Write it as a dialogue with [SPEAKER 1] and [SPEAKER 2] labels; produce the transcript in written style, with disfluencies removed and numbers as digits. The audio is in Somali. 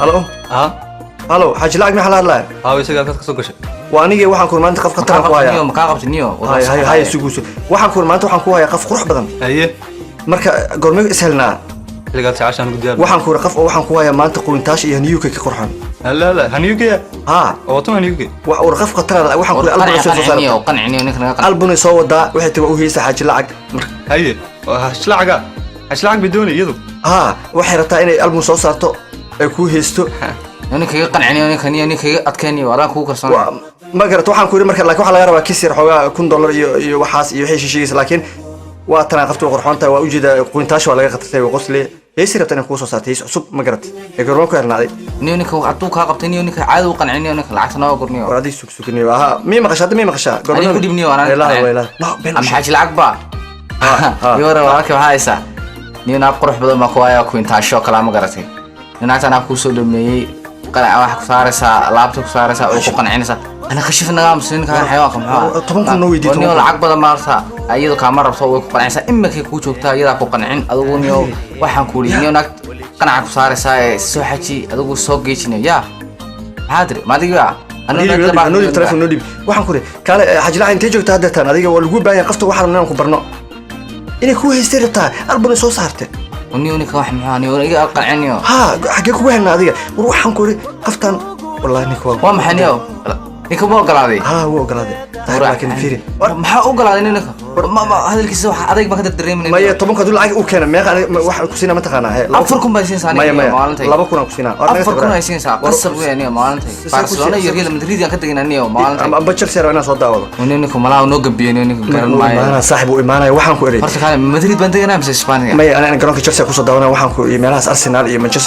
[SPEAKER 1] الو الو حاج لعق محل لا
[SPEAKER 2] هاوي سيغا كسو غشي
[SPEAKER 1] وانيغي waxaan ku maanta qof qatar ku haya
[SPEAKER 3] ma ka qabtiniyo
[SPEAKER 1] hay suguuso waxaan ku maanta waxaan ku haya qof qurux badan
[SPEAKER 2] haye
[SPEAKER 1] marka goorma ishelnaa
[SPEAKER 2] liga taashan gudiyar
[SPEAKER 1] waxaan ku qof waxaan ku haya maanta qoyntaash iyo niyuka ka qurxan
[SPEAKER 2] لا هنيوكي oo tan haniuki
[SPEAKER 1] wax uu qof qatar waxaan ku album soo
[SPEAKER 3] qanciniyo qanciniyo ninka naga
[SPEAKER 1] album soo wada waxay tahay u heeysa xaaj lacag
[SPEAKER 2] haye haslaaga bidooni iyadu
[SPEAKER 1] waxay rabtaa inay album soo saarto ay ku heesto
[SPEAKER 3] ninka qanciniyo ninka adkeeniyo waran ku karsan
[SPEAKER 1] ma garato waxaan ku yiri marka laakiin waxa laga rabaa kisir xogaa $1 iyo waxaas iyo wixii shishigiis laakiin waa tan qafto qorxoonta waa u jeeda qoyntaash waa laga qatartay qosle heesi rabtaan ku soo saartay cusub ma garatay ee garoon ku hernaaday
[SPEAKER 3] ninka haduu ka qabtay ninka caadi u qanciniyo ninka lacagta noo gurniyo
[SPEAKER 1] wadi sugsugniyo mi maqashaa
[SPEAKER 3] garoon ku dibniyo ana am xaji lacag ba yoro waxa haysa nina qurux badan ma ku ayaa qoyntaasho kala ma garatay ninatana ku soo dhameeyay qarac wax ku saaraysa laabta ku saaraysa oo ku qancinaysa أنا خشيف النظام سنين كان حيوان كم
[SPEAKER 1] طبعاً كنا ويدي
[SPEAKER 3] طبعاً العقبة ما أيضا كاميرا بصور قناعة إما كي كوتشو تا يدا كو قناعين أدوونيو وحن كورينيو نك قناعة كسارة ساي سوحتي أدوو سوق جيتني يا هادري ما دقيقة
[SPEAKER 1] أنا نودي تلفون نودي وحن كوري كان حجلا أنت جو تهدتنا هذيك والجوب باين قفت واحد منهم كبرنا إني كوه يستيرتا أربعة صوص صارته
[SPEAKER 3] ونيوني كواحد معاني ورجع قناعينيو
[SPEAKER 1] حاجة كوه هذيك وروح حن كوري قفتان والله نكوا
[SPEAKER 3] وام حنيو ninka ma ogolaaday
[SPEAKER 1] wuu ogolaaday laakiin fiiri
[SPEAKER 3] maxaa ogolaaday ninka ma hadalkiisa wax adeeg ba ka dareemin
[SPEAKER 1] maya 10 ka lacag uu keenay meeqa wax ku siina ma taqaanaa he
[SPEAKER 3] 4 baa siin saanay maalintii
[SPEAKER 1] 2 ku siina
[SPEAKER 3] 4 ay siin saa qasab weeyaan maalintii Barcelona iyo Real Madrid aan ka tagnaa maalintii
[SPEAKER 1] amba Chelsea raana soo daawado
[SPEAKER 3] ninka malaa noo gabiyo ninka garan maayo
[SPEAKER 1] ana saaxiib uu imaanay waxaan ku eray
[SPEAKER 3] horta kale Madrid baan tagnaa mise Spain
[SPEAKER 1] maya ana garoonka Chelsea ku soo daawanaa waxaan ku meelahaas Arsenal iyo Manchester